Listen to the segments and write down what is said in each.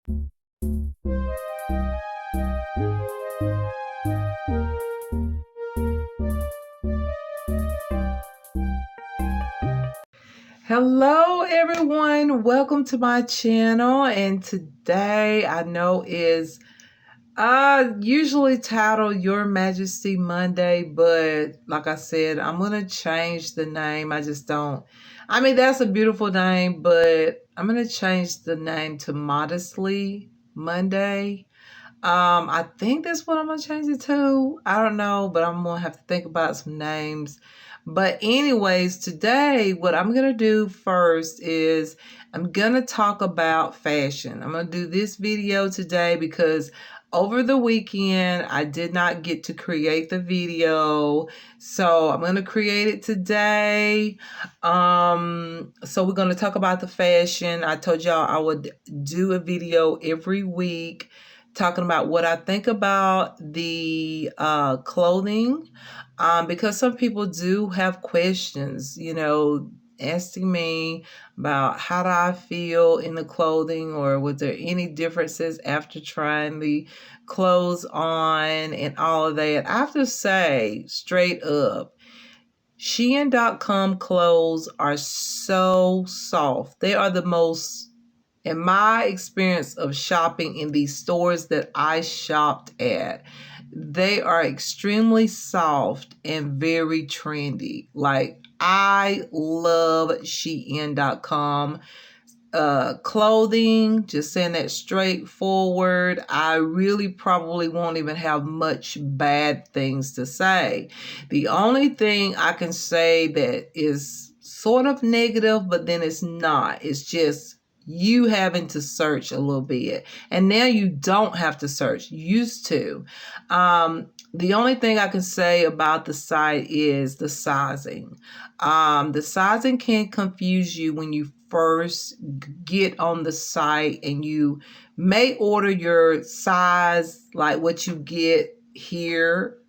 Hello everyone, welcome to my channel, and today I know is usually titled Your Majesty Monday, but like I said, I'm gonna change the name. I mean, that's a beautiful name, but I'm gonna change the name to Modestly Monday. I think that's what I'm gonna change it to. I don't know, but I'm gonna have to think about some names. But anyways, today what I'm gonna do first is I'm gonna talk about fashion. I'm gonna do this video today because over the weekend I did not get to create the video, so I'm gonna create it today. So we're gonna talk about the fashion. I told y'all I would do a video every week talking about what I think about the clothing, because some people do have questions, you know, asking me about how do I feel in the clothing, or was there any differences after trying the clothes on and all of that. I have to say straight up, Shein.com clothes are so soft. They are the most, in my experience of shopping in these stores that I shopped at, they are extremely soft and very trendy. Like, I love Shein.com clothing. Just saying that straightforward. I really probably won't even have much bad things to say. The only thing I can say that is sort of negative, but then it's not, it's just you having to search a little bit. And now you don't have to search. You used to. The only thing I can say about the site is the sizing. The sizing can confuse you when you first get on the site, and you may order your size like what you get here.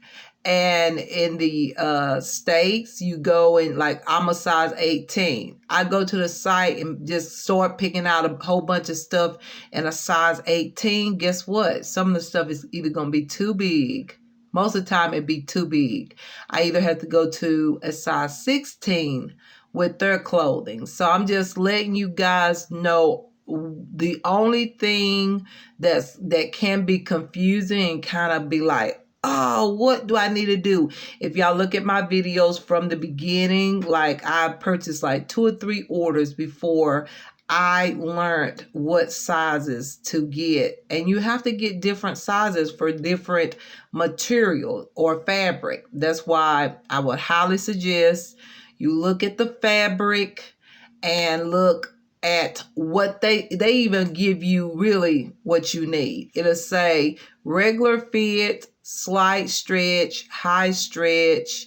And in the States, you go and, like, I'm a size 18. I go to the site and just start picking out a whole bunch of stuff in a size 18. Guess what? Some of the stuff is either going to be too big. Most of the time, it'd be too big. I either have to go to a size 16 with their clothing. So I'm just letting you guys know the only thing that can be confusing and kind of be like, oh, what do I need to do? If y'all look at my videos from the beginning, like, I purchased like 2 or 3 orders before I learned what sizes to get. And you have to get different sizes for different material or fabric. That's why I would highly suggest you look at the fabric and look at what they even give you really what you need. It'll say regular fit, slight stretch, high stretch.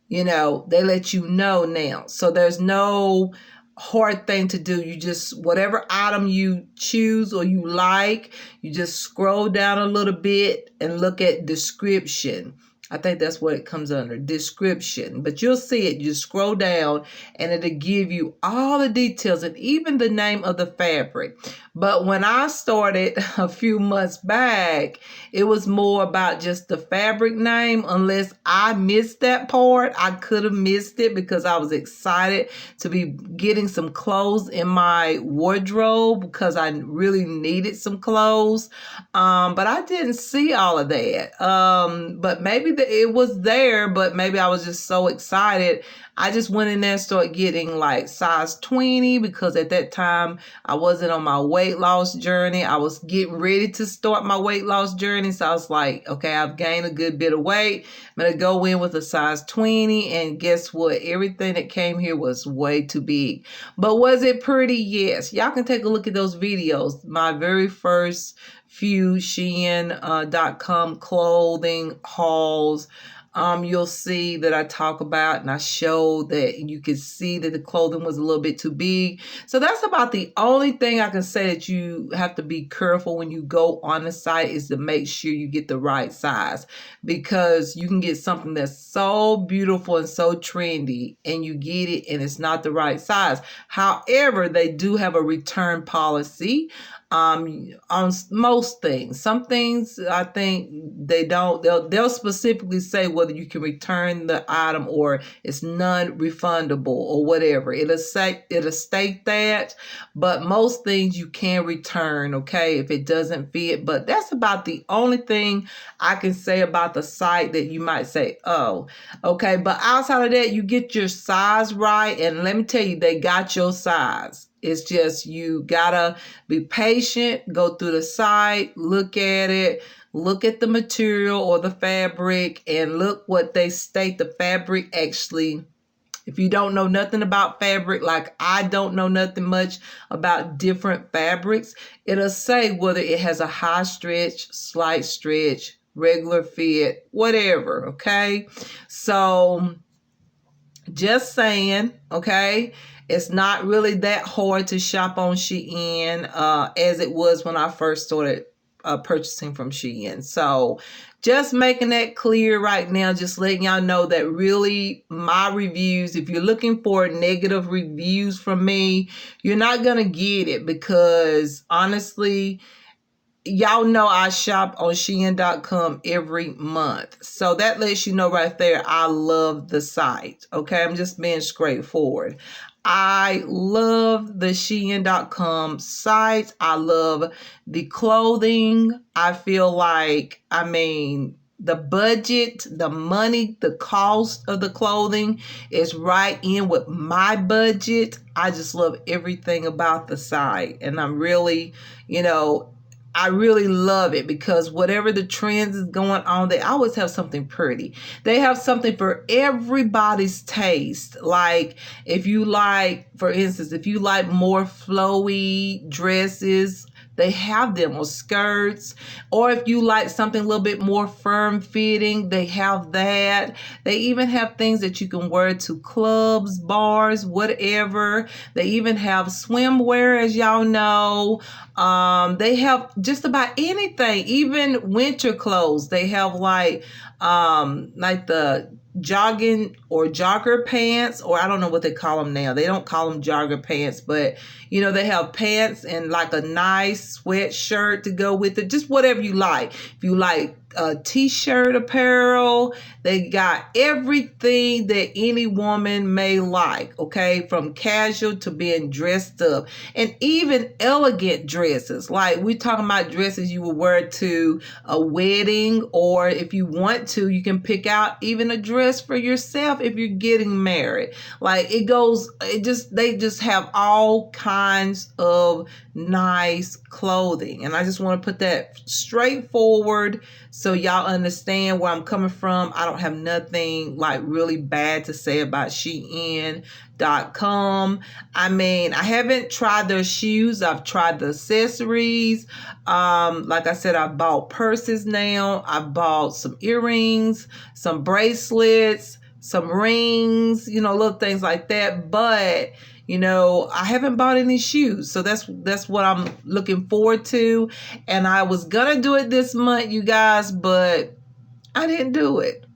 You know, they let you know now. So there's no hard thing to do. You just, whatever item you choose or you like, you just scroll down a little bit and look at description. I think that's what it comes under, description. But you'll see it. You scroll down and it'll give you all the details and even the name of the fabric. But when I started a few months back, it was more about just the fabric name. Unless I missed that part, I could have missed it because I was excited to be getting some clothes in my wardrobe because I really needed some clothes. But I didn't see all of that. But maybe it was there, but maybe I was just so excited. I just went in there and started getting like size 20 because at that time I wasn't on my weight loss journey. I was getting ready to start my weight loss journey. So I was like, okay, I've gained a good bit of weight. I'm going to go in with a size 20. And guess what? Everything that came here was way too big. But was it pretty? Yes. Y'all can take a look at those videos. My very first few Shein.com clothing hauls. You'll see that I talk about and I show that you can see that the clothing was a little bit too big. So that's about the only thing I can say that you have to be careful when you go on the site, is to make sure you get the right size, because you can get something that's so beautiful and so trendy and you get it and it's not the right size. However, they do have a return policy. on most things. Some things I think they don't. They'll specifically say whether you can return the item or it's non-refundable or whatever. It'll state that, but most things you can return, okay, if it doesn't fit. But that's about the only thing I can say about the site that you might say, oh, okay. But outside of that, you get your size right, and let me tell you, they got your size. It's just you gotta be patient, go through the site, look at it, look at the material or the fabric, and look what they state the fabric actually. If you don't know nothing about fabric, like I don't know nothing much about different fabrics, it'll say whether it has a high stretch, slight stretch, regular fit, whatever, okay? So just saying, okay? It's not really that hard to shop on SHEIN as it was when I first started purchasing from SHEIN. So just making that clear right now, just letting y'all know that really my reviews, if you're looking for negative reviews from me, you're not going to get it, because honestly, y'all know I shop on SHEIN.com every month. So that lets you know right there, I love the site. Okay, I'm just being straightforward. I love the SHEIN.com site. I love the clothing. I feel like, I mean, the budget, the money, the cost of the clothing is right in with my budget. I just love everything about the site. And I'm really, I really love it, because whatever the trends is going on, they always have something pretty. They have something for everybody's taste. Like if you like, for instance, if you like more flowy dresses, they have them, or skirts. Or if you like something a little bit more firm fitting, they have that. They even have things that you can wear to clubs, bars, whatever. They even have swimwear, as y'all know. They have just about anything, even winter clothes. They have like the jogging or jogger pants, or I don't know what they call them now. They don't call them jogger pants, but they have pants and like a nice sweatshirt to go with it, just whatever you like. If you like t-shirt apparel, they got everything that any woman may like, okay, from casual to being dressed up, and even elegant dresses. Like we're talking about dresses you would wear to a wedding, or if you want to, you can pick out even a dress for yourself if you're getting married. Like they just have all kinds of nice clothing, and I just want to put that straightforward so y'all understand where I'm coming from. I don't have nothing like really bad to say about SHEIN.com. I mean, I haven't tried their shoes. I've tried the accessories. Like I said, I bought purses now. I bought some earrings, some bracelets, some rings, little things like that. But I haven't bought any shoes. So that's what I'm looking forward to. And I was going to do it this month, you guys, but I didn't do it.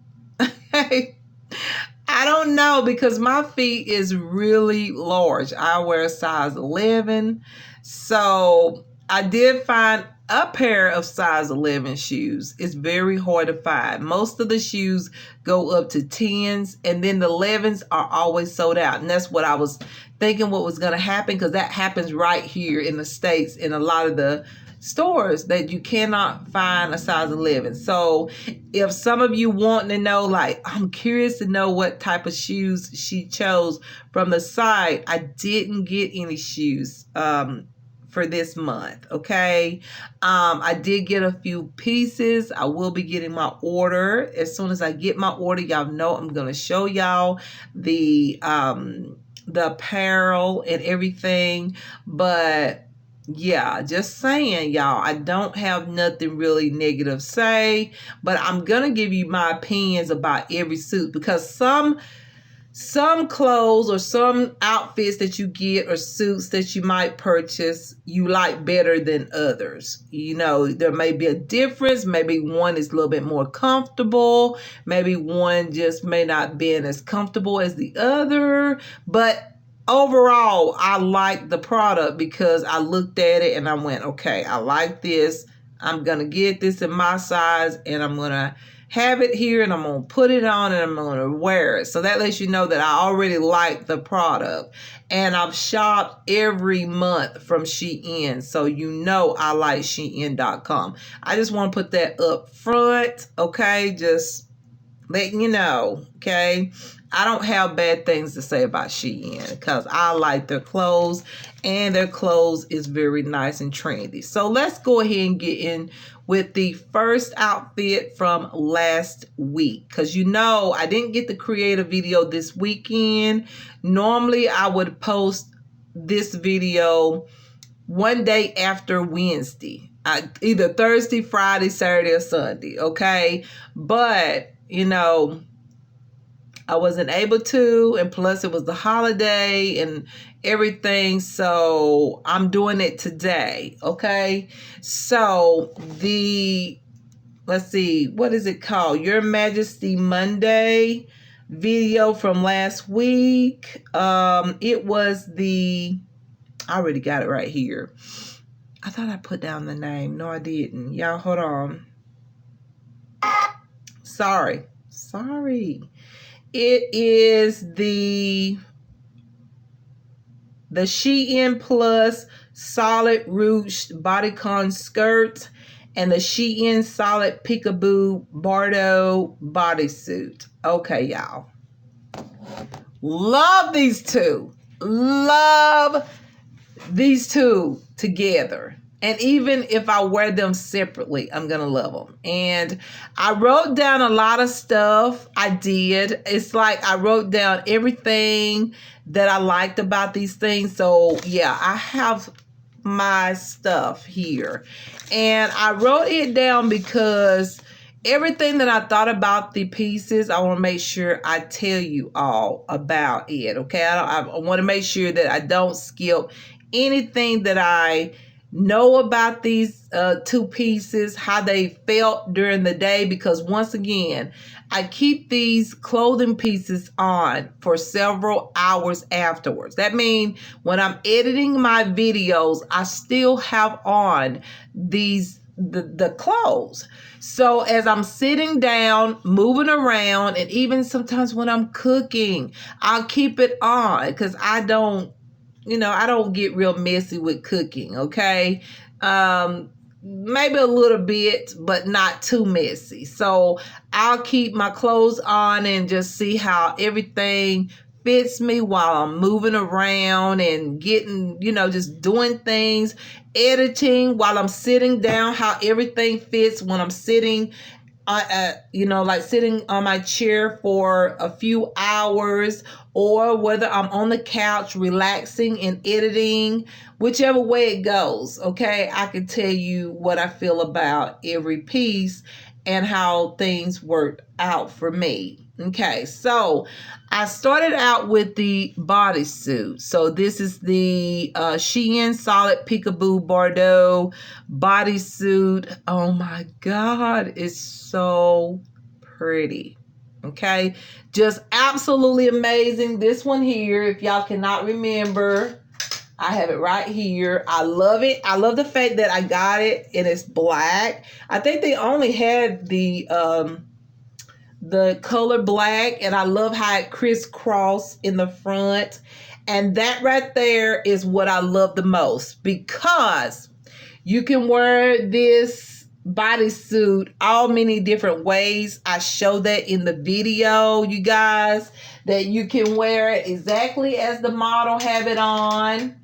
I don't know, because my feet is really large. I wear a size 11. So I did find a pair of size 11 shoes. It's very hard to find. Most of the shoes go up to 10s, and then the 11s are always sold out. And that's what I was thinking what was going to happen, because that happens right here in the States in a lot of the stores, that you cannot find a size 11. So if some of you want to know, like, I'm curious to know what type of shoes she chose from the site, I didn't get any shoes for this month, okay? I did get a few pieces. I will be getting my order. As soon as I get my order, y'all know I'm going to show y'all the apparel and everything. But yeah, just saying, y'all, I don't have nothing really negative to say, but I'm going to give you my opinions about every suit, because some clothes or some outfits that you get or suits that you might purchase, you like better than others. There may be a difference. Maybe one is a little bit more comfortable. Maybe one just may not be as comfortable as the other. But overall, I like the product because I looked at it and I went, okay, I like this. I'm going to get this in my size and I'm going to have it here and I'm going to put it on and I'm going to wear it. So that lets you know that I already like the product. And I've shopped every month from SHEIN. So you know I like SHEIN.com. I just want to put that up front, okay? Just letting you know, okay? I don't have bad things to say about SHEIN because I like their clothes and their clothes is very nice and trendy. So let's go ahead and get in with the first outfit from last week because you know I didn't get to create a video this weekend. Normally I would post this video one day after Wednesday, either Thursday, Friday, Saturday, or Sunday, okay? But you know, I wasn't able to, and plus it was the holiday and everything, so I'm doing it today, okay? So let's see, what is it called? Your Majesty Monday video from last week. It was I already got it right here. I thought I put down the name. No, I didn't. Y'all, hold on. Sorry. It is the SHEIN Plus Solid Ruched BODYCON skirt and the SHEIN Solid PEEKABOO BARDOT bodysuit. Okay, y'all. Love these two. Love these two together. And even if I wear them separately, I'm going to love them. And I wrote down a lot of stuff. I did. It's like I wrote down everything that I liked about these things. So, yeah, I have my stuff here. And I wrote it down because everything that I thought about the pieces, I want to make sure I tell you all about it. Okay? I want to make sure that I don't skip anything that I know about these two pieces, how they felt during the day, because once again, I keep these clothing pieces on for several hours afterwards. That means when I'm editing my videos, I still have on the clothes. So as I'm sitting down, moving around, and even sometimes when I'm cooking, I'll keep it on because I don't get real messy with cooking, okay? Maybe a little bit, but not too messy. So I'll keep my clothes on and just see how everything fits me while I'm moving around and getting, just doing things, editing while I'm sitting down, how everything fits when I'm sitting like sitting on my chair for a few hours, or whether I'm on the couch relaxing and editing, whichever way it goes, okay? I can tell you what I feel about every piece and how things worked out for me. Okay, so I started out with the bodysuit. So this is the SHEIN Solid PEEKABOO BARDOT bodysuit. Oh my God, it's so pretty. Okay, just absolutely amazing. This one here, if y'all cannot remember, I have it right here. I love it. I love the fact that I got it and it's black. I think they only had the color black, and I love how it crisscross in the front. And that right there is what I love the most, because you can wear this bodysuit all many different ways. I show that in the video, you guys, that you can wear it exactly as the model have it on,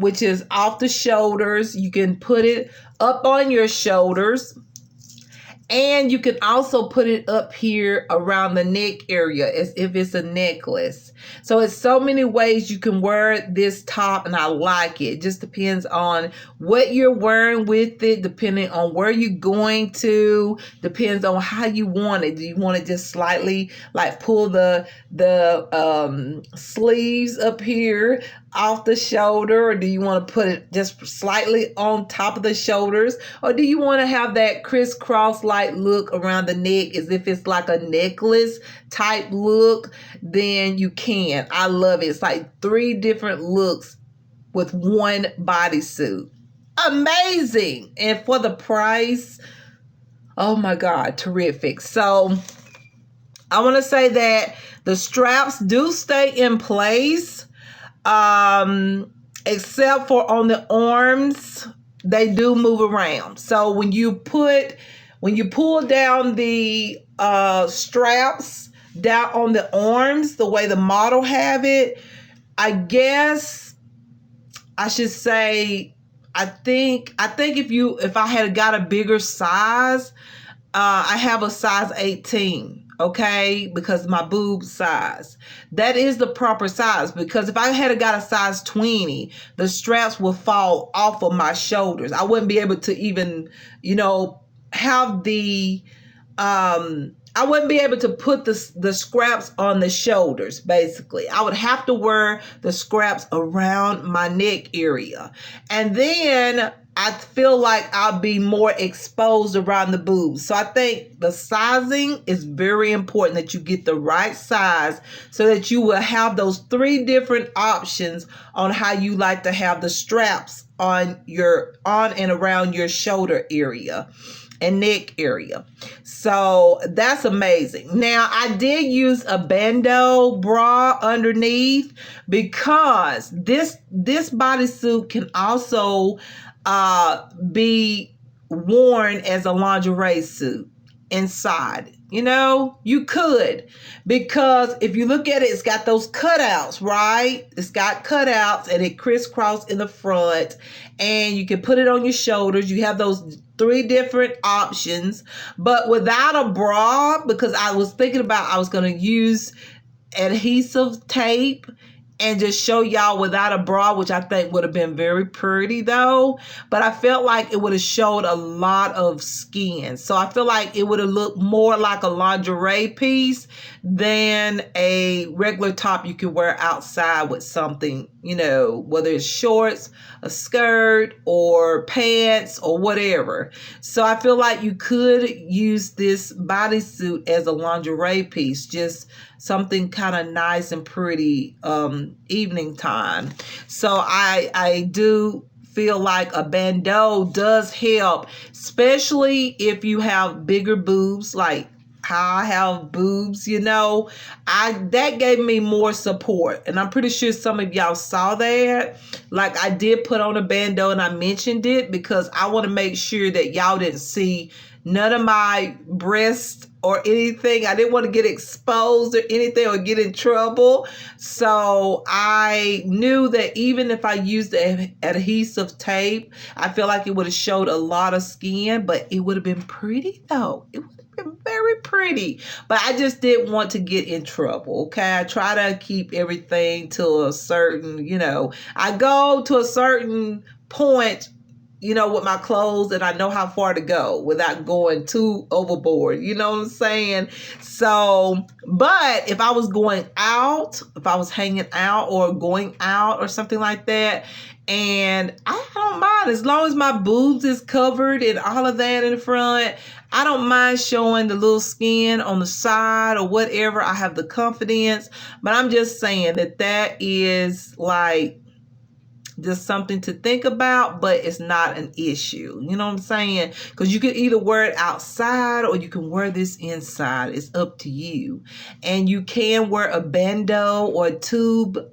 which is off the shoulders. You can put it up on your shoulders. And you can also put it up here around the neck area as if it's a necklace. So it's so many ways you can wear this top, and I like it. It just depends on what you're wearing with it, depending on where you're going to, depends on how you want it. Do you want to just slightly like pull the sleeves up here off the shoulder, or do you want to put it just slightly on top of the shoulders, or do you want to have that crisscross like look around the neck as if it's like a necklace type look? Then you can 10. I love it. It's like 3 different looks with one bodysuit. Amazing. And for the price, oh my God, terrific. So I want to say that the straps do stay in place, except for on the arms, they do move around. So when you pull down the straps down on the arms, the way the model have it, I guess I should say, I think if I had got a bigger size, I have a size 18. Okay, because my boob size, that is the proper size, because if I had got a size 20, the straps will fall off of my shoulders. I wouldn't be able to even, have the I wouldn't be able to put the scraps on the shoulders. Basically, I would have to wear the scraps around my neck area, and then I feel like I'll be more exposed around the boobs. So I think the sizing is very important, that you get the right size so that you will have those 3 different options on how you like to have the straps on and around your shoulder area and neck area. So that's amazing. Now, I did use a bandeau bra underneath, because this bodysuit can also be worn as a lingerie suit inside. You could, because if you look at it, it's got those cutouts, right? It's got cutouts and it crisscross in the front, and you can put it on your shoulders. You have those 3 different options, but without a bra, because I was thinking about I was going to use adhesive tape and just show y'all without a bra, which I think would have been very pretty though. But I felt like it would have showed a lot of skin. So I feel like it would have looked more like a lingerie piece than a regular top you could wear outside with something, whether it's shorts, a skirt, or pants, or whatever. So I feel like you could use this bodysuit as a lingerie piece, just something kind of nice and pretty evening time. So I do feel like a bandeau does help, especially if you have bigger boobs, like how I have boobs, that gave me more support. And I'm pretty sure some of y'all saw that. Like, I did put on a bandeau and I mentioned it because I want to make sure that y'all didn't see none of my breasts or anything. I didn't want to get exposed or anything or get in trouble. So I knew that even if I used the adhesive tape, I feel like it would have showed a lot of skin, but it would have been pretty though. It would have been very pretty, but I just didn't want to get in trouble. Okay. I try to keep everything to a certain, I go to a certain point, with my clothes, and I know how far to go without going too overboard. You know what I'm saying? So, but if I was going out, if I was hanging out or going out or something like that, and I don't mind, as long as my boobs is covered and all of that in the front, I don't mind showing the little skin on the side or whatever. I have the confidence, but I'm just saying that is like just something to think about, but it's not an issue. You know what I'm saying? Because you can either wear it outside or you can wear this inside. It's up to you. And you can wear a bandeau or a tube,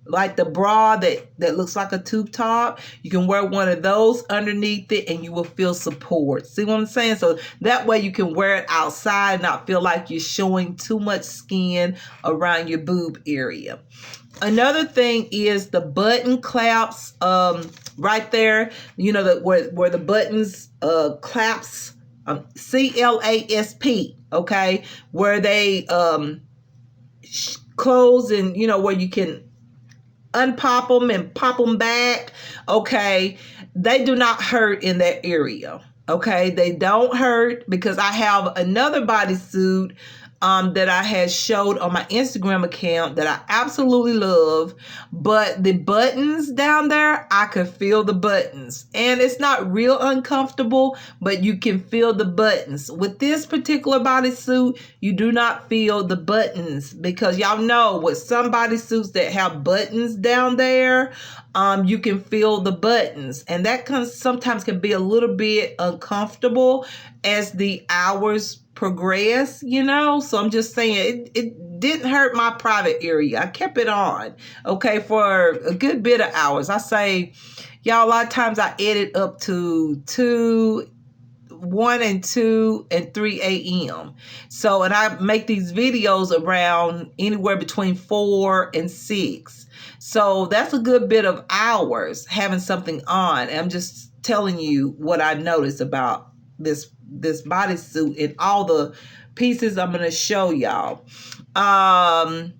like the bra that looks like a tube top. You can wear one of those underneath it and you will feel support. See what I'm saying? So that way you can wear it outside and not feel like you're showing too much skin around your boob area. Another thing is the button clasps right there, where the buttons clasp, CLASP, okay, where they close and, where you can unpop them and pop them back, okay, they do not hurt in that area, okay, they don't hurt, because I have another bodysuit that I had showed on my Instagram account that I absolutely love. But the buttons down there, I could feel the buttons. And it's not real uncomfortable, but you can feel the buttons. With this particular bodysuit, you do not feel the buttons, because y'all know with some bodysuits that have buttons down there, you can feel the buttons. And that sometimes can be a little bit uncomfortable as the hours progress, you know. So I'm just saying it didn't hurt my private area. I kept it on, okay, for a good bit of hours. I say, y'all, a lot of times I edit up to 1 and 2 and 3 a.m. So, and I make these videos around anywhere between 4 and 6. So that's a good bit of hours having something on. And I'm just telling you what I noticed about this bodysuit and all the pieces I'm going to show y'all. And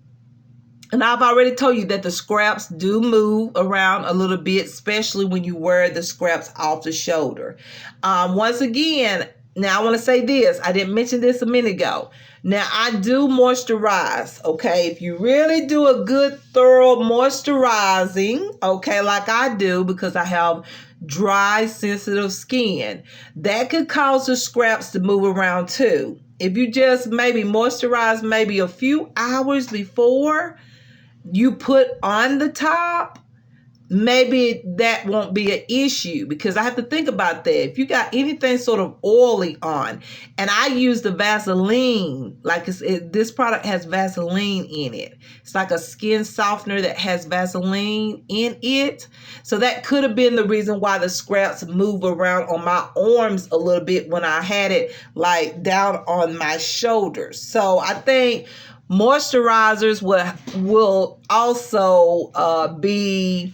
I've already told you that the scraps do move around a little bit, especially when you wear the scraps off the shoulder. Once again, now I want to say this. I didn't mention this a minute ago. Now, I do moisturize, okay? If you really do a good, thorough moisturizing, okay, like I do, because I have dry, sensitive skin, that could cause the scraps to move around too. If you just maybe moisturize maybe a few hours before you put on the top, maybe that won't be an issue, because I have to think about that. If you got anything sort of oily on, and I use the Vaseline, like this product has Vaseline in it. It's like a skin softener that has Vaseline in it. So that could have been the reason why the scraps move around on my arms a little bit when I had it like down on my shoulders. So I think moisturizers will also be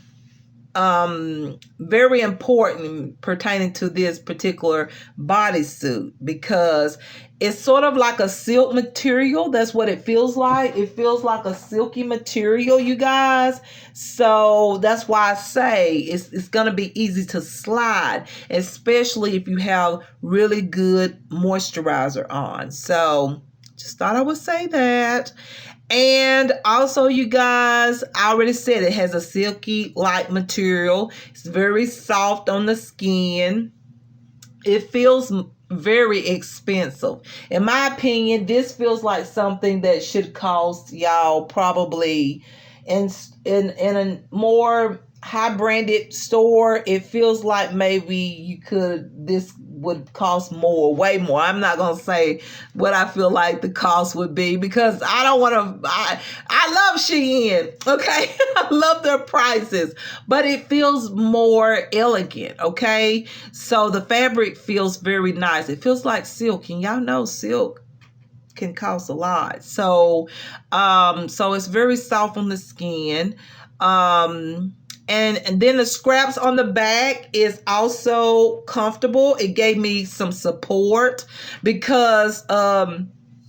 very important pertaining to this particular bodysuit, because it's sort of like a silk material. That's what it feels like. It feels like a silky material, you guys. So that's why I say it's going to be easy to slide, especially if you have really good moisturizer on. So just thought I would say that. And also, you guys, I already said it has a silky light material. It's very soft on the skin. It feels very expensive. In my opinion, this feels like something that should cost y'all probably in a more high branded store. It feels like maybe this would cost more, way more. I'm not gonna say what I feel like the cost would be, because I don't want to. I love SHEIN, okay? I love their prices, but it feels more elegant, okay? So the fabric feels very nice. It feels like silk, and y'all know silk can cost a lot. So so it's very soft on the skin. And then the scraps on the back is also comfortable. It gave me some support, because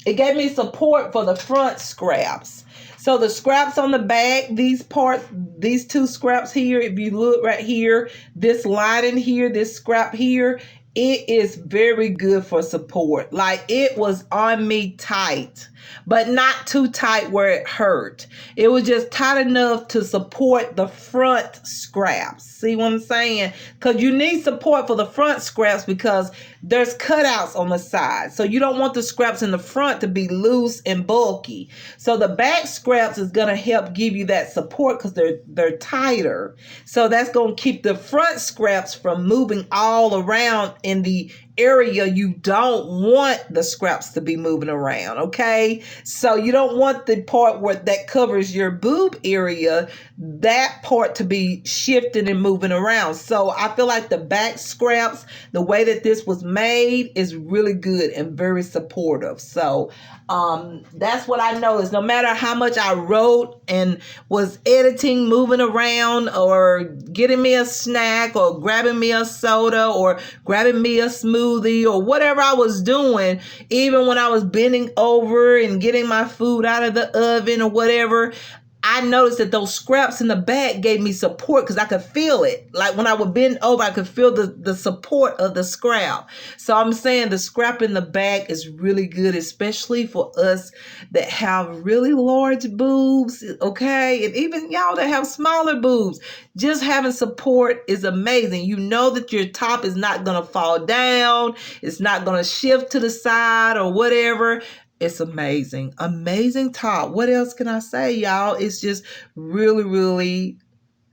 it gave me support for the front scraps. So the scraps on the back, these two scraps here, if you look right here, this lining here, this scrap here, it is very good for support. Like, it was on me tight, but not too tight where it hurt. It was just tight enough to support the front scraps. See what I'm saying? Because you need support for the front scraps, because there's cutouts on the side. So you don't want the scraps in the front to be loose and bulky. So the back scraps is going to help give you that support, because they're tighter. So that's going to keep the front scraps from moving all around in the area you don't want the scraps to be moving around, okay? So you don't want the part where that covers your boob area, that part to be shifting and moving around. So I feel like the back scraps, the way that this was made, is really good and very supportive. So that's what I noticed. No matter how much I wrote and was editing, moving around, or getting me a snack, or grabbing me a soda, or grabbing me a smoothie, or whatever I was doing, even when I was bending over and getting my food out of the oven or whatever, I noticed that those scraps in the back gave me support because I could feel it. Like when I would bend over, I could feel the support of the scrap. So I'm saying the scrap in the back is really good, especially for us that have really large boobs, okay? And even y'all that have smaller boobs, just having support is amazing. You know that your top is not going to fall down. It's not going to shift to the side or whatever. It's amazing. Amazing top. What else can I say, y'all? It's just really, really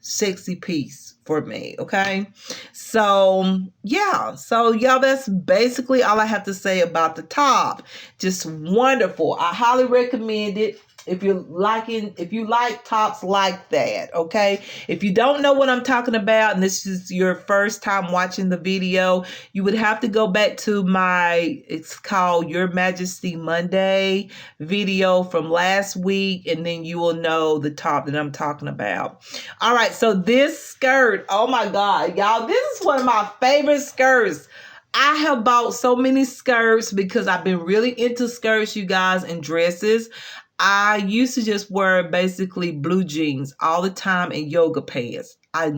sexy piece for me. Okay. So yeah. So y'all, that's basically all I have to say about the top. Just wonderful. I highly recommend it. If you like tops like that, okay? If you don't know what I'm talking about and this is your first time watching the video, you would have to go back to it's called Your Majesty Monday video from last week, and then you will know the top that I'm talking about. All right, so this skirt, oh my God, y'all, this is one of my favorite skirts. I have bought so many skirts because I've been really into skirts, you guys, and dresses. I used to just wear basically blue jeans all the time and yoga pants. I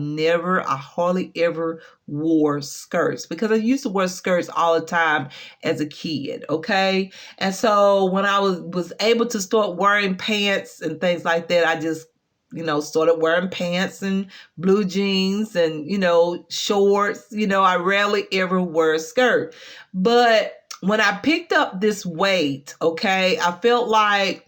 hardly ever wore skirts because I used to wear skirts all the time as a kid, okay? And so when I was able to start wearing pants and things like that, I just started wearing pants and blue jeans and, shorts. I rarely ever wear a skirt. But when I picked up this weight, okay, I felt like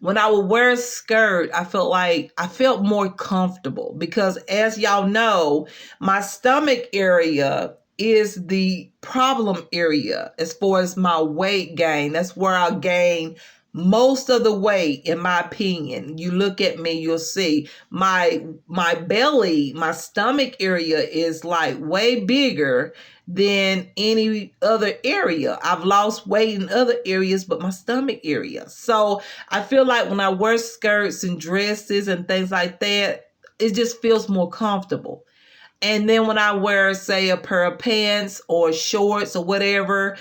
when I would wear a skirt, I felt more comfortable because, as y'all know, my stomach area is the problem area as far as my weight gain. That's where I gain most of the weight, in my opinion. You look at me, you'll see my belly, my stomach area is like way bigger than any other area. I've lost weight in other areas, but my stomach area. So I feel like when I wear skirts and dresses and things like that, it just feels more comfortable. And then when I wear, say, a pair of pants or shorts or whatever,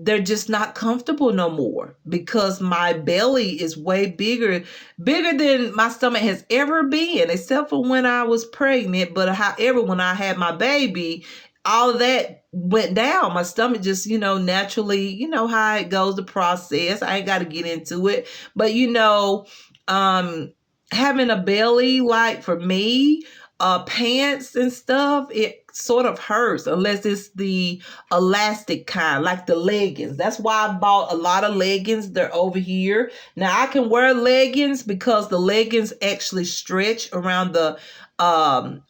they're just not comfortable no more because my belly is way bigger than my stomach has ever been, except for when I was pregnant. But however, when I had my baby, all of that went down. My stomach just, naturally, how it goes, the process. I ain't got to get into it. But, having a belly, like for me, pants and stuff, it sort of hurts unless it's the elastic kind, like the leggings. That's why I bought a lot of leggings. They're over here. Now I can wear leggings because the leggings actually stretch around the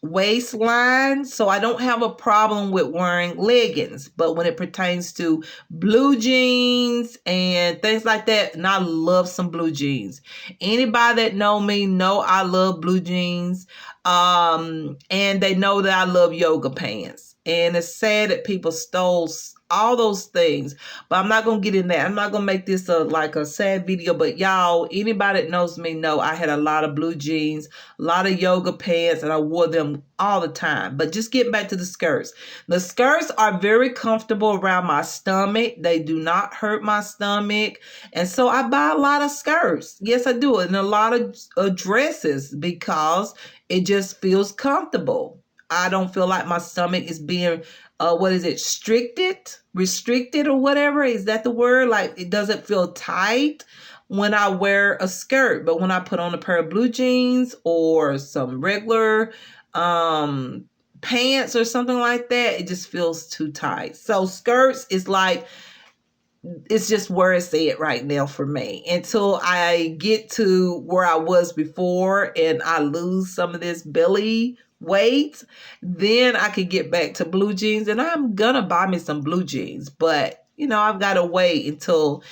waistline, so I don't have a problem with wearing leggings. But when it pertains to blue jeans and things like that, and I love some blue jeans. Anybody that know me know I love blue jeans. And they know that I love yoga pants. And it's sad that people stole all those things, but I'm not going to get in that. I'm not going to make this a sad video, but y'all, anybody that knows me know I had a lot of blue jeans, a lot of yoga pants, and I wore them all the time. But just getting back to the skirts. The skirts are very comfortable around my stomach. They do not hurt my stomach. And so I buy a lot of skirts. Yes, I do. And a lot of dresses because it just feels comfortable. I don't feel like my stomach is being, restricted or whatever. Is that the word? Like, it doesn't feel tight when I wear a skirt. But when I put on a pair of blue jeans or some regular pants or something like that, it just feels too tight. So skirts is like, it's just where it's at right now for me until I get to where I was before and I lose some of this belly weight. Then I could get back to blue jeans, and I'm gonna buy me some blue jeans, but I've got to wait until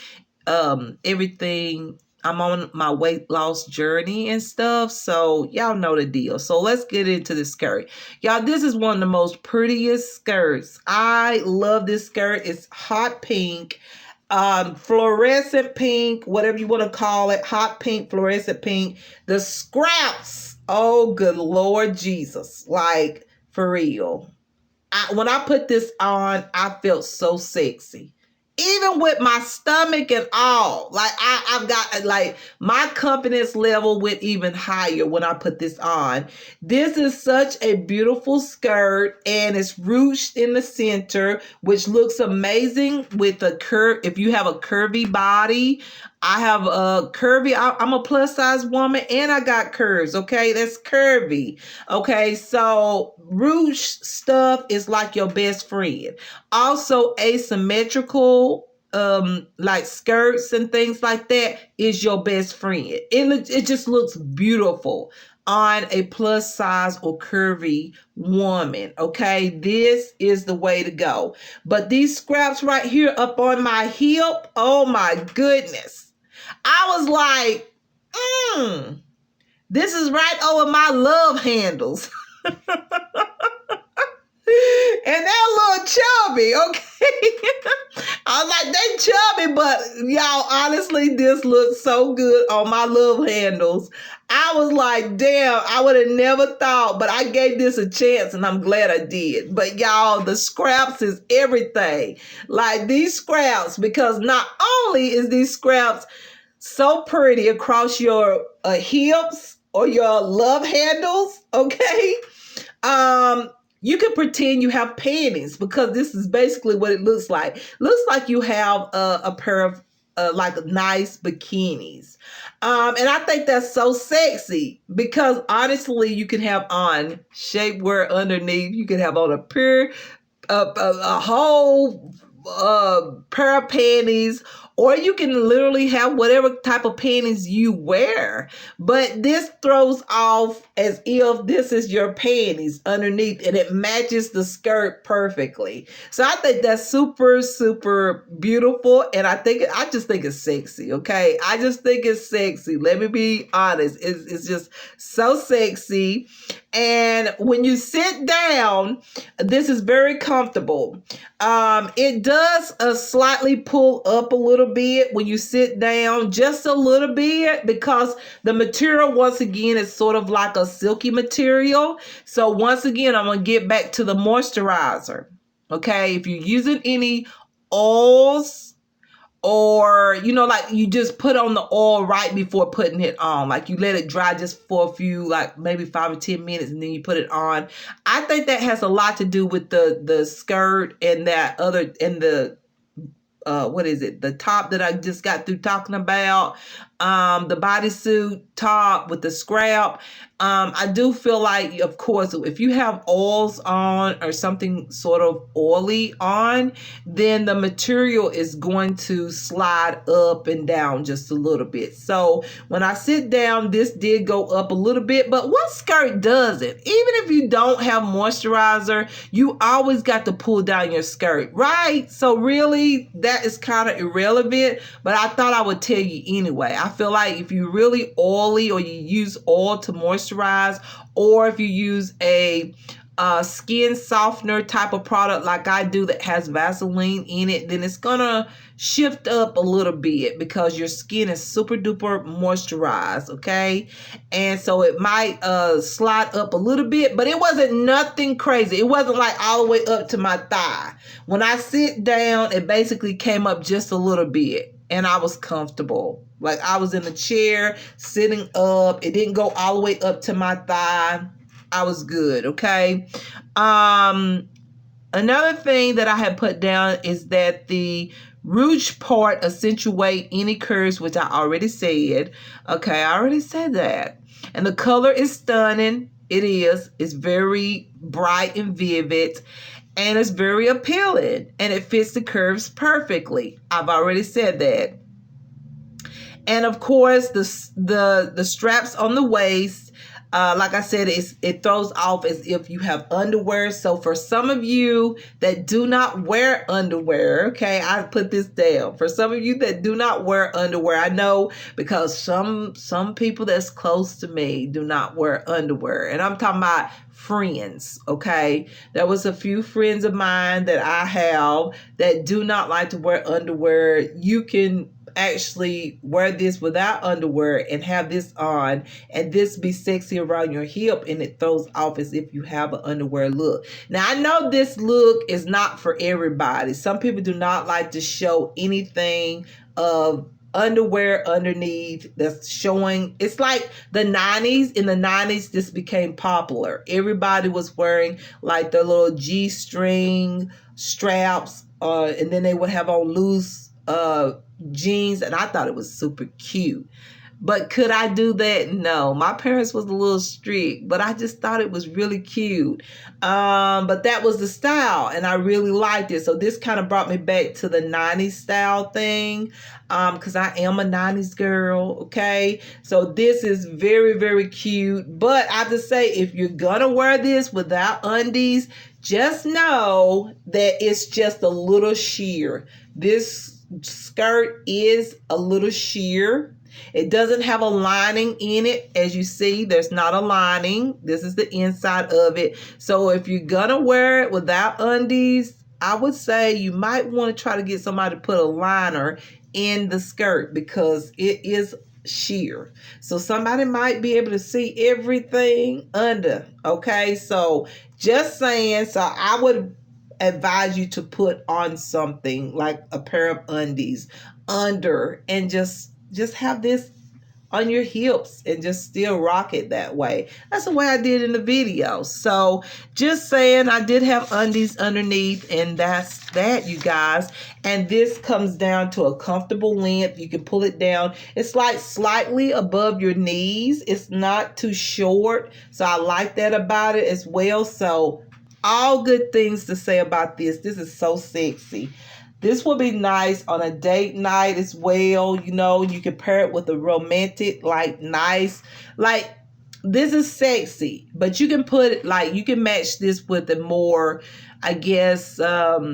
everything. I'm on my weight loss journey and stuff, so y'all know the deal. So let's get into the skirt. Y'all, this is one of the most prettiest skirts. I love this skirt. It's hot pink, fluorescent pink, whatever you want to call it, hot pink, fluorescent pink. The scraps, oh good Lord Jesus, like for real. When I put this on, I felt so sexy. even with my stomach and all. Like I've got like my confidence level went even higher when I put this on. This is such a beautiful skirt, and it's ruched in the center, which looks amazing with a curve. If you have a curvy body, I have a curvy, I'm a plus size woman and I got curves. Okay. That's curvy. Okay. So ruched stuff is like your best friend. Also asymmetrical, like skirts and things like that is your best friend. It just looks beautiful on a plus size or curvy woman. Okay, this is the way to go. But these scraps right here up on my hip, oh my goodness, I was like, this is right over my love handles. And they're a little chubby, okay? I was like, they chubby, but y'all, honestly, this looks so good on my love handles. I was like, damn, I would have never thought, but I gave this a chance and I'm glad I did. But y'all, the scraps is everything. Like these scraps, because not only is these scraps so pretty across your hips or your love handles, okay? You can pretend you have panties because this is basically what it looks like. Looks like you have a pair of like nice bikinis. And I think that's so sexy because honestly, you can have on shapewear underneath. You can have on a pair, a whole pair of panties, or you can literally have whatever type of panties you wear. But this throws off as if this is your panties underneath and it matches the skirt perfectly. So I think that's super, super beautiful. And I just think it's sexy. Okay. I just think it's sexy. Let me be honest. It's just so sexy. And when you sit down, this is very comfortable. It does slightly pull up a little bit when you sit down, just a little bit, because the material, once again, is sort of like a silky material. So once again, I'm going to get back to the moisturizer. Okay. If you're using any oils, or, you know, like you just put on the oil right before putting it on. Like you let it dry just for a few, like maybe 5 or 10 minutes, and then you put it on. I think that has a lot to do with the skirt and that other, and the, what is it? The top that I just got through talking about. The bodysuit top with the scrap. I do feel like, of course, if you have oils on or something sort of oily on, then the material is going to slide up and down just a little bit. So when I sit down, this did go up a little bit, but what skirt doesn't? Even if you don't have moisturizer, you always got to pull down your skirt, right? So really, that is kind of irrelevant, but I thought I would tell you anyway. I feel like if you're really oily, or you use oil to moisturize, or if you use a skin softener type of product like I do that has Vaseline in it, then it's gonna shift up a little bit because your skin is super duper moisturized, okay? And so it might slide up a little bit, but it wasn't nothing crazy. It wasn't like all the way up to my thigh. When I sit down, it basically came up just a little bit, and I was comfortable. Like I was in the chair, sitting up. It didn't go all the way up to my thigh. I was good, okay? Another thing that I had put down is that the ruched part accentuate any curves, which I already said. Okay, I already said that. And the color is stunning. It is. It's very bright and vivid. And it's very appealing. And it fits the curves perfectly. I've already said that. And of course, the straps on the waist, like I said, it throws off as if you have underwear. So for some of you that do not wear underwear, okay, I put this down. For some of you that do not wear underwear, I know because some people that's close to me do not wear underwear. And I'm talking about friends, okay? There was a few friends of mine that I have that do not like to wear underwear. You can actually wear this without underwear and have this on, and this be sexy around your hip, and it throws off as if you have an underwear look. Now, I know this look is not for everybody. Some people do not like to show anything of underwear underneath that's showing. It's like the 90s. In the 90s, this became popular. Everybody was wearing like the little G-string straps, and then they would have on loose jeans, and I thought it was super cute. But could I do that? No. My parents was a little strict, but I just thought it was really cute. But that was the style, and I really liked it. So this kind of brought me back to the 90s style thing, because I am a 90s girl, okay? So this is very, very cute. But I have to say, if you're going to wear this without undies, just know that it's just a little sheer. This skirt is a little sheer. It doesn't have a lining in it. As you see, there's not a lining. This is the inside of it. So if you're gonna wear it without undies, I would say you might want to try to get somebody to put a liner in the skirt, because it is sheer. So somebody might be able to see everything under. Okay, so just saying. So I would advise you to put on something like a pair of undies under, and just have this on your hips and just still rock it that way. That's the way I did in the video. So just saying, I did have undies underneath, and that's that, you guys. And this comes down to a comfortable length. You can pull it down. It's like slightly above your knees. It's not too short. So I like that about it as well. So all good things to say about this. This is so sexy. This will be nice on a date night as well. You know, you can pair it with a romantic, like nice, like this is sexy, but you can put it, like you can match this with a more, I guess, a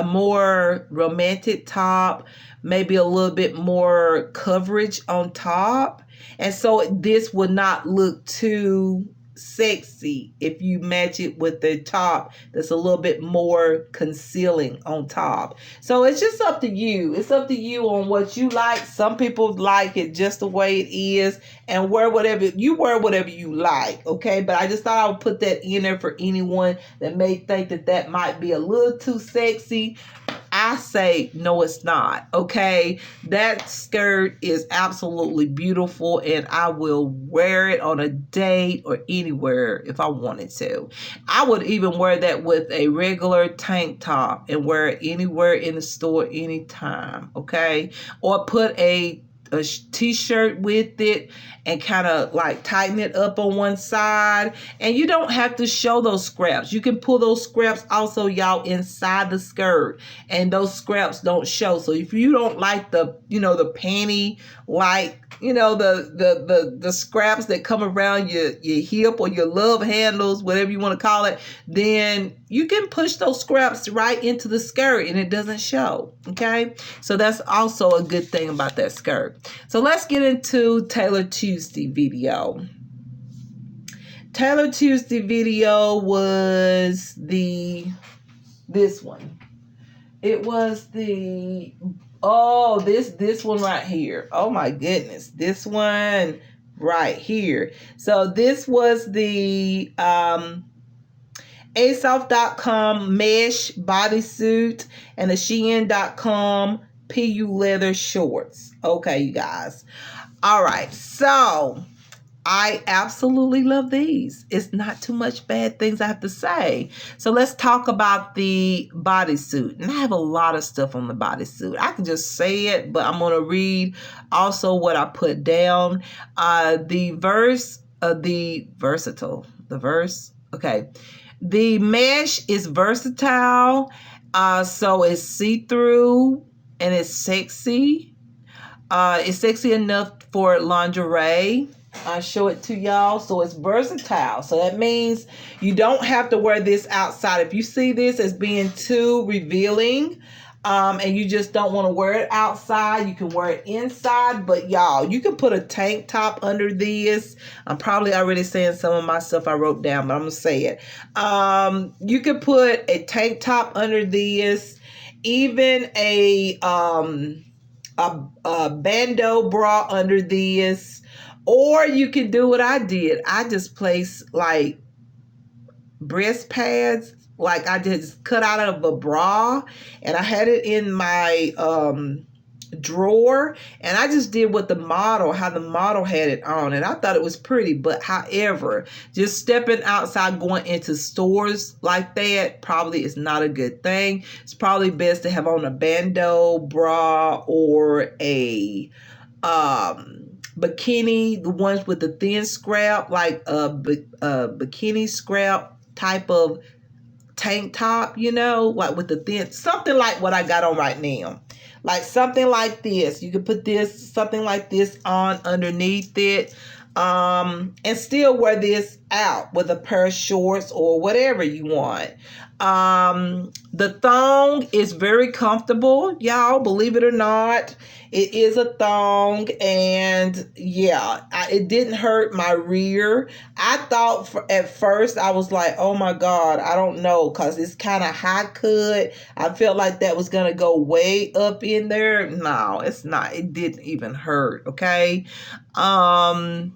more romantic top, maybe a little bit more coverage on top. And so this would not look too sexy if you match it with the top that's a little bit more concealing on top. So it's just up to you. It's up to you on what you like. Some people like it just the way it is, and wear whatever you like, okay? But I just thought I would put that in there for anyone that may think that that might be a little too sexy. I say, no, it's not, okay? That skirt is absolutely beautiful, and I will wear it on a date or anywhere if I wanted to. I would even wear that with a regular tank top and wear it anywhere in the store anytime, okay? Or put a t-shirt with it and kind of like tighten it up on one side, and you don't have to show those scraps. You can pull those scraps also, y'all, inside the skirt, and those scraps don't show. So if you don't like the, you know, the panty, like, you know, the scraps that come around your hip or your love handles, whatever you want to call it, then you can push those scraps right into the skirt and it doesn't show, okay? So that's also a good thing about that skirt. So let's get into Taylor Tuesday video. Taylor Tuesday video was this one. It was the, oh, this one right here. Oh my goodness. This one right here. So this was the ASOS.com mesh bodysuit and the SHEIN.com PU leather shorts. Okay, you guys. All right. So I absolutely love these. It's not too much bad things I have to say. So let's talk about the bodysuit. And I have a lot of stuff on the bodysuit. I can just say it, but I'm going to read also what I put down. The mesh is versatile. So it's see-through and it's sexy. It's sexy enough for lingerie. I'll show it to y'all. So it's versatile. So that means you don't have to wear this outside. If you see this as being too revealing, and you just don't want to wear it outside, you can wear it inside. But y'all, you can put a tank top under this. I'm probably already saying some of my stuff I wrote down, but I'm going to say it. You could put a tank top under this, even a a bandeau bra under this, or you can do what I did. I just placed like breast pads, like I just cut out of a bra, and I had it in my drawer, and I just did what how the model had it on, and I thought it was pretty. But however, just stepping outside, going into stores like that probably is not a good thing. It's probably best to have on a bandeau bra or a bikini, the ones with the thin scrap, like a bikini scrap type of tank top, you know, like with the thin, something like what I got on right now. Like something like this. You could put this, something like this on underneath it. And still wear this out with a pair of shorts or whatever you want. The thong is very comfortable, y'all, believe it or not. It is a thong, and yeah, it didn't hurt my rear. I thought at first, I was like, oh my God, I don't know, because it's kind of high cut. I felt like that was going to go way up in there. No, it's not. It didn't even hurt, okay? The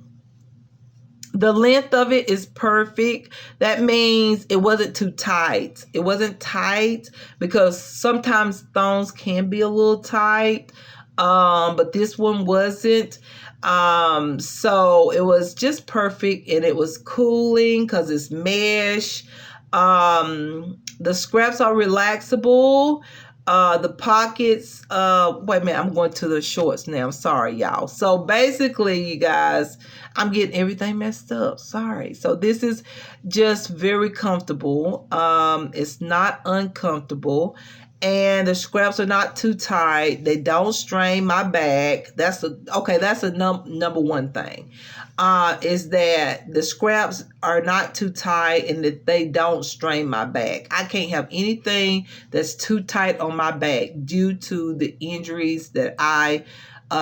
length of it is perfect. That means it wasn't too tight. It wasn't tight because sometimes thongs can be a little tight. But this one wasn't. So it was just perfect, and it was cooling because it's mesh. The scraps are relaxable. The pockets, wait a minute, I'm going to the shorts now. I'm sorry, y'all. So basically, you guys, I'm getting everything messed up. Sorry. So this is just very comfortable. It's not uncomfortable. And the scraps are not too tight. They don't strain my back. That's a number one thing. Is that the scraps are not too tight and that they don't strain my back. I can't have anything that's too tight on my back due to the injuries that I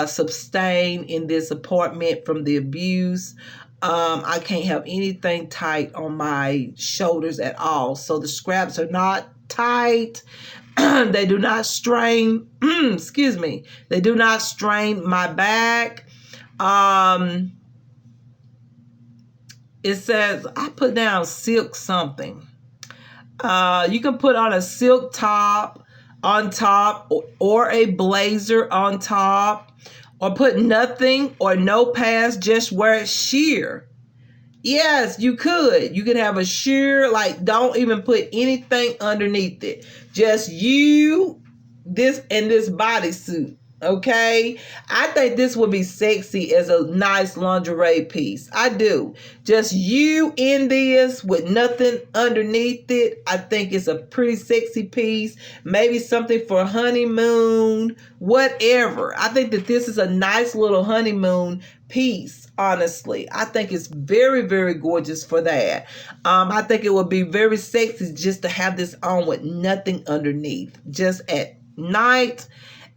sustained in this apartment from the abuse. I can't have anything tight on my shoulders at all. So the scraps are not tight. They do not strain, excuse me, they do not strain my back. It says, I put down silk something. You can put on a silk top on top, or a blazer on top, or put nothing or no pads, just wear it sheer. Yes, you could. You could have a sheer, like, don't even put anything underneath it. Just you, this, and this bodysuit. Okay? I think this would be sexy as a nice lingerie piece. I do. Just you in this with nothing underneath it. I think it's a pretty sexy piece. Maybe something for honeymoon, whatever. I think that this is a nice little honeymoon piece. Honestly, I think it's very, very gorgeous for that. I think it would be very sexy just to have this on with nothing underneath, just at night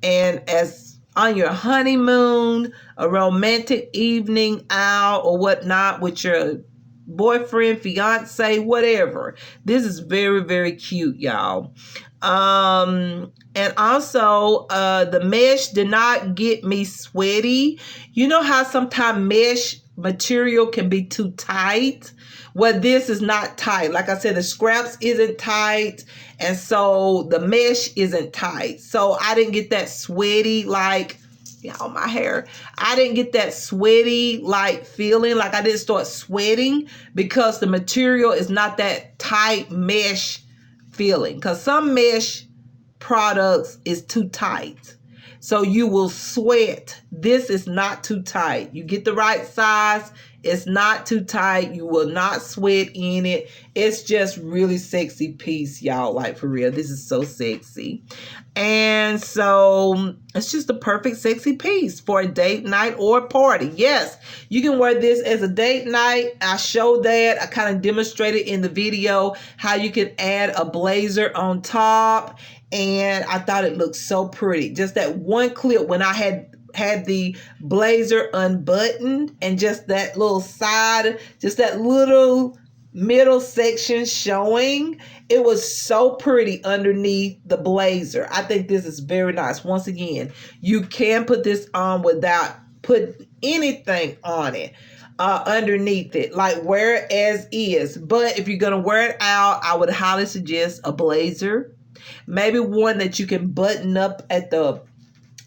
and as on your honeymoon, a romantic evening out or whatnot with your boyfriend, fiance, whatever. This is very, very cute, y'all. And also, the mesh did not get me sweaty. You know how sometimes mesh material can be too tight? Well, this is not tight. Like I said, the scraps isn't tight, and so the mesh isn't tight. So I didn't get that sweaty, like, y'all, my hair. I didn't get that sweaty, like, feeling. Like I didn't start sweating because the material is not that tight mesh feeling. Because some mesh products is too tight, so you will sweat. This is not too tight. You get the right size. It's not too tight. You will not sweat in it. It's just really sexy piece, y'all. Like, for real, this is so sexy. And so it's just a perfect sexy piece for a date night or a party. Yes, you can wear this as a date night. I showed that. I kind of demonstrated in the video how you can add a blazer on top. And I thought it looked so pretty. Just that one clip when I had the blazer unbuttoned and just that little side, just that little middle section showing. It was so pretty underneath the blazer. I think this is very nice. Once again, you can put this on without put anything on it underneath it, like wear it as is. But if you're gonna wear it out, I would highly suggest a blazer, maybe one that you can button up at the,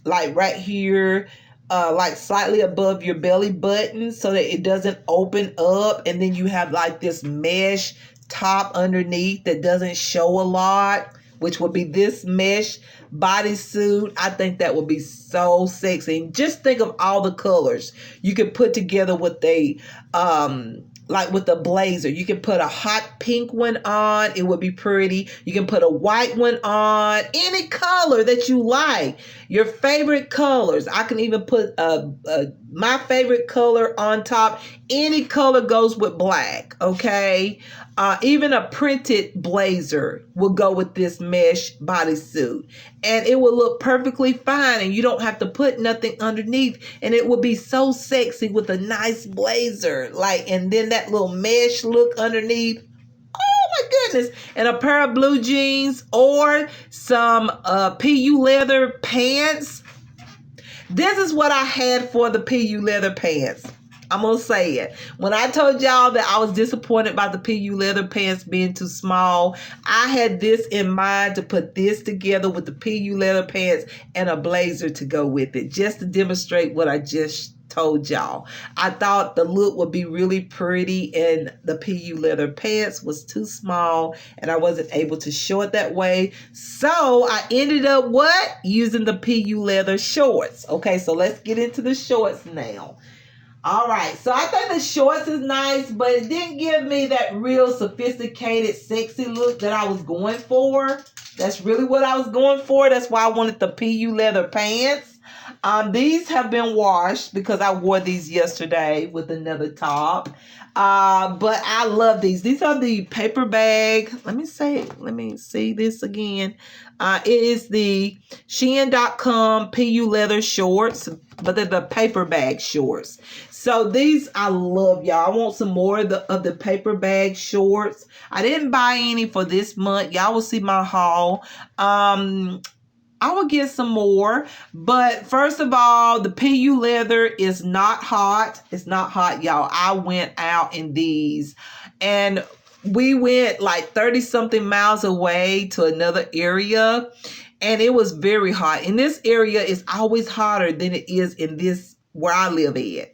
like right here, like slightly above your belly button so that it doesn't open up, and then you have like this mesh top underneath that doesn't show a lot, which would be this mesh bodysuit. I think that would be so sexy. And just think of all the colors you could put together with a like with the blazer. You can put a hot pink one on, it would be pretty. You can put a white one on, any color that you like, your favorite colors. I can even put my favorite color on top. Any color goes with black, okay? Even a printed blazer will go with this mesh bodysuit, and it will look perfectly fine, and you don't have to put nothing underneath, and it will be so sexy with a nice blazer, like, and then that little mesh look underneath. Oh my goodness. And a pair of blue jeans or some PU leather pants. This is what I had for the PU leather pants. I'm going to say it. When I told y'all that I was disappointed about the PU leather pants being too small, I had this in mind to put this together with the PU leather pants and a blazer to go with it, just to demonstrate what I just told y'all. I thought the look would be really pretty, and the PU leather pants was too small and I wasn't able to show it that way. So I ended up what? Using the PU leather shorts. Okay, so let's get into the shorts now. All right, so I think the shorts is nice, but it didn't give me that real sophisticated, sexy look that I was going for. That's really what I was going for. That's why I wanted the PU leather pants. These have been washed because I wore these yesterday with another top. But I love these. These are the paper bag. Let me see this again. It is the SHEIN.com PU leather shorts, but they're the paper bag shorts. So these I love, y'all. I want some more of the paper bag shorts. I didn't buy any for this month. Y'all will see my haul. I will get some more, but first of all, the PU leather is not hot. It's not hot, y'all. I went out in these, and we went like 30 something miles away to another area, and it was very hot. In this area, it's always hotter than it is in this where I live at.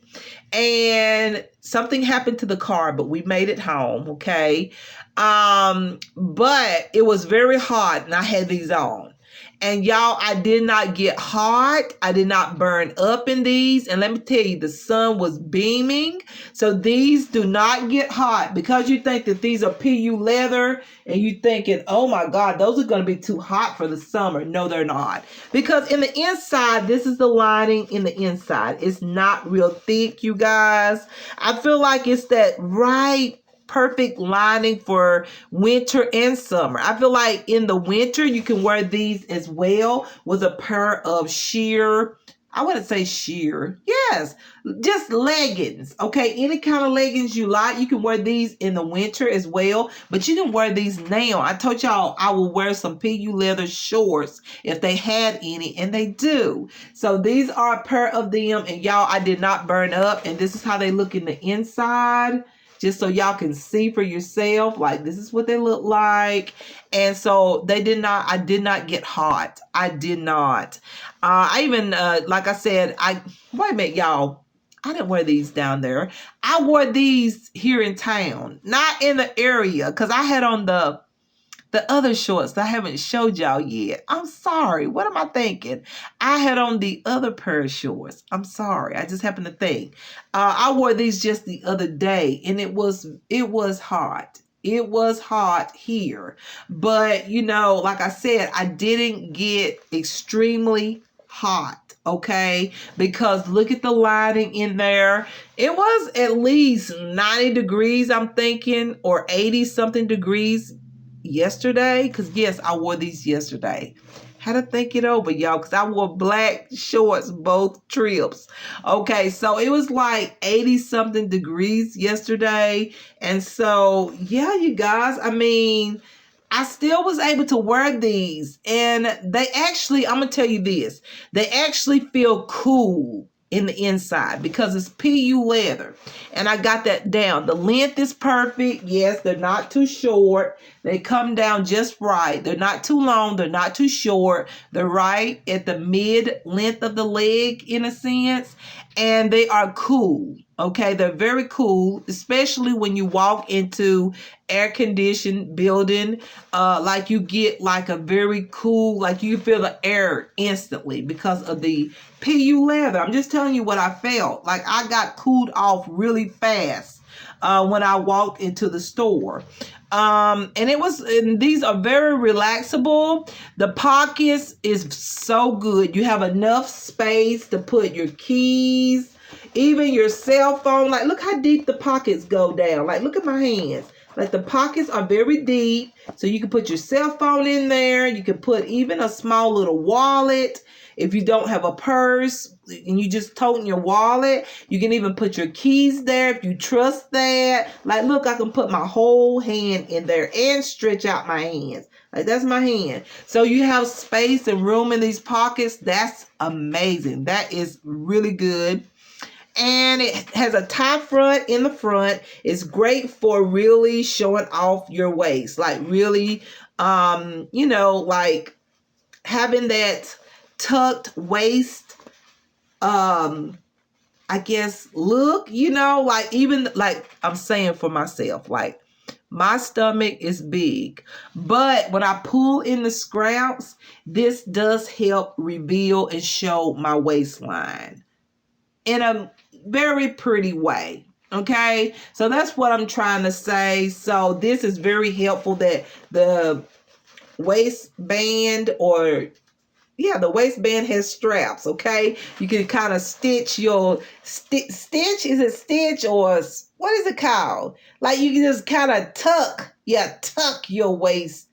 And something happened to the car, but we made it home, okay? But it was very hot, and I had these on. And y'all, I did not get hot. I did not burn up in these. And let me tell you, the sun was beaming. So these do not get hot. Because you think that these are PU leather and you thinking, oh my God, those are going to be too hot for the summer. No, they're not. Because in the inside, this is the lining in the inside. It's not real thick, you guys. I feel like it's that right perfect lining for winter and summer. I feel like in the winter you can wear these as well with a pair of sheer, I wouldn't say sheer, yes, just leggings. Okay, any kind of leggings you like, you can wear these in the winter as well, but you can wear these now. I told y'all I will wear some PU leather shorts if they had any, and they do. So these are a pair of them, and y'all, I did not burn up, and this is how they look in the inside. Just so y'all can see for yourself, like this is what they look like. And so I did not get hot. I did not. I even, like I said, wait a minute, y'all. I didn't wear these down there. I wore these here in town, not in the area, because I had on the other shorts that I haven't showed y'all yet. I'm sorry. What am I thinking? I had on the other pair of shorts. I'm sorry. I just happened to think. I wore these just the other day, and it was hot. It was hot here. But, you know, like I said, I didn't get extremely hot, okay? Because look at the lighting in there. It was at least 90 degrees, I'm thinking, or 80 something degrees yesterday, because yes, I wore these yesterday. Had to think it over, y'all, because I wore black shorts both trips. Okay, so it was like 80 something degrees yesterday. And so, yeah, you guys, I mean, I still was able to wear these. And they actually, I'm going to tell you this, they actually feel cool in the inside because it's PU leather. And I got that down. The length is perfect. Yes, they're not too short. They come down just right. They're not too long. They're not too short. They're right at the mid length of the leg in a sense. And they are cool. Okay, they're very cool, especially when you walk into air conditioned building. Like you get like a very cool, like you feel the air instantly because of the PU leather. I'm just telling you what I felt. Like I got cooled off really fast when I walked into the store. And these are very relaxable. The pockets is so good. You have enough space to put your keys, even your cell phone. Like, look how deep the pockets go down. Like, look at my hands. Like, the pockets are very deep. So you can put your cell phone in there. You can put even a small little wallet. If you don't have a purse and you just toting your wallet, you can even put your keys there if you trust that. Like, look, I can put my whole hand in there and stretch out my hands. Like, that's my hand. So you have space and room in these pockets. That's amazing. That is really good. And it has a tie front in the front. It's great for really showing off your waist. Like really, like having that tucked waist, I guess, look, like even like I'm saying for myself, like my stomach is big, but when I pull in the scraps, this does help reveal and show my waistline in a very pretty way. Okay, so that's what I'm trying to say. So this is very helpful that the waistband the waistband has straps. Okay, you can kind of stitch your stitch. Is it stitch or what is it called? Like you can just kind of tuck your waist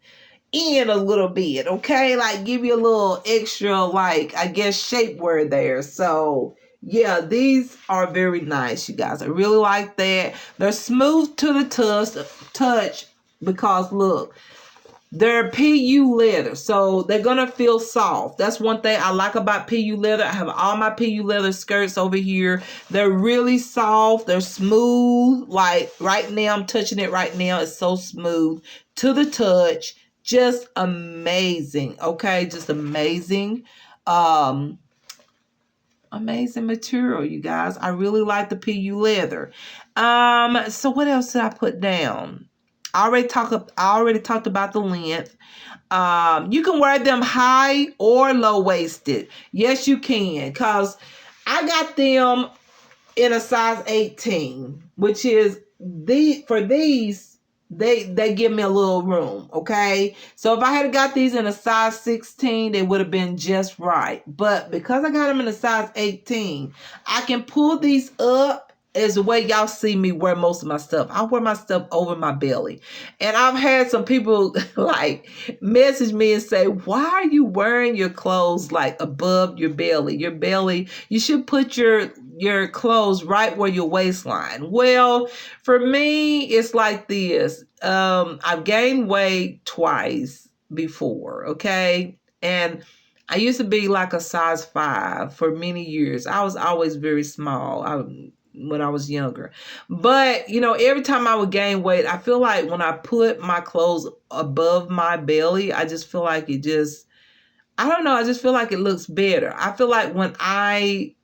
in a little bit. Okay, like give you a little extra, like I guess shapewear there. So yeah, these are very nice, you guys. I really like that. They're smooth to the touch because look, they're PU leather, so they're gonna feel soft. That's one thing I like about PU leather. I have all my PU leather skirts over here. They're really soft. They're smooth. Like right now, I'm touching it right now. It's so smooth to the touch. Just amazing. Okay, just amazing. Amazing material, you guys. I really like the PU leather. So what else did I put down? I already talked about the length. You can wear them high or low-waisted. Yes, you can. Because I got them in a size 18, which is for these, they give me a little room, okay? So if I had got these in a size 16, they would have been just right. But because I got them in a size 18, I can pull these up as the way y'all see me wear most of my stuff. I wear my stuff over my belly. And I've had some people like message me and say, why are you wearing your clothes like above your belly? Your belly, you should put your clothes right where your waistline. Well, for me, it's like this. I've gained weight twice before, okay? And I used to be like a size 5 for many years. I was always very small when I was younger. But, every time I would gain weight, I feel like when I put my clothes above my belly, I just feel like I don't know, I just feel like it looks better. I feel like when I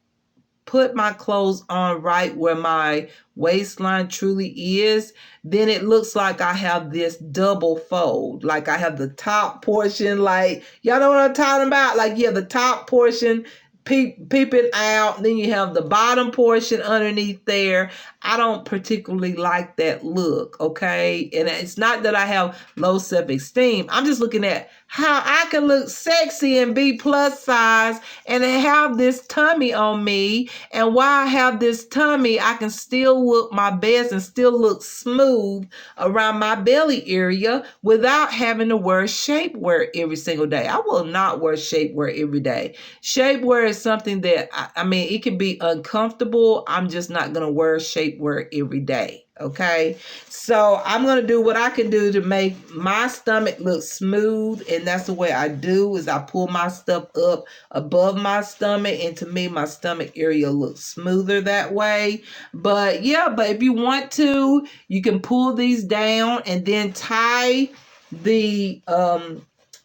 put my clothes on right where my waistline truly is, then it looks like I have this double fold. Like I have the top portion, like, y'all know what I'm talking about? Like, yeah, the top portion peeping out. Then you have the bottom portion underneath there. I don't particularly like that look, okay? And it's not that I have low self-esteem. I'm just looking at how I can look sexy and be plus size and have this tummy on me. And while I have this tummy, I can still look my best and still look smooth around my belly area without having to wear shapewear every single day. I will not wear shapewear every day. Shapewear is something that, I mean, it can be uncomfortable. I'm just not going to wear shapewear every day. Okay, so I'm going to do what I can do to make my stomach look smooth. And that's the way I do, is I pull my stuff up above my stomach. And to me, my stomach area looks smoother that way. But yeah, but if you want to, you can pull these down and then tie the,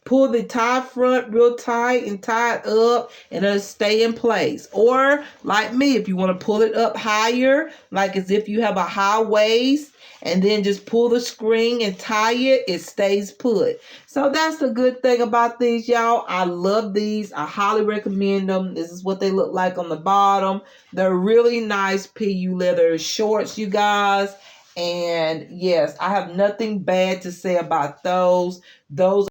pull the tie front real tight and tie it up, and it'll stay in place. Or like me, if you want to pull it up higher, like as if you have a high waist, and then just pull the string and tie it, it stays put. So that's the good thing about these, y'all. I love these. I highly recommend them. This is what they look like on the bottom. They're really nice PU leather shorts, you guys. And yes, I have nothing bad to say about those. Those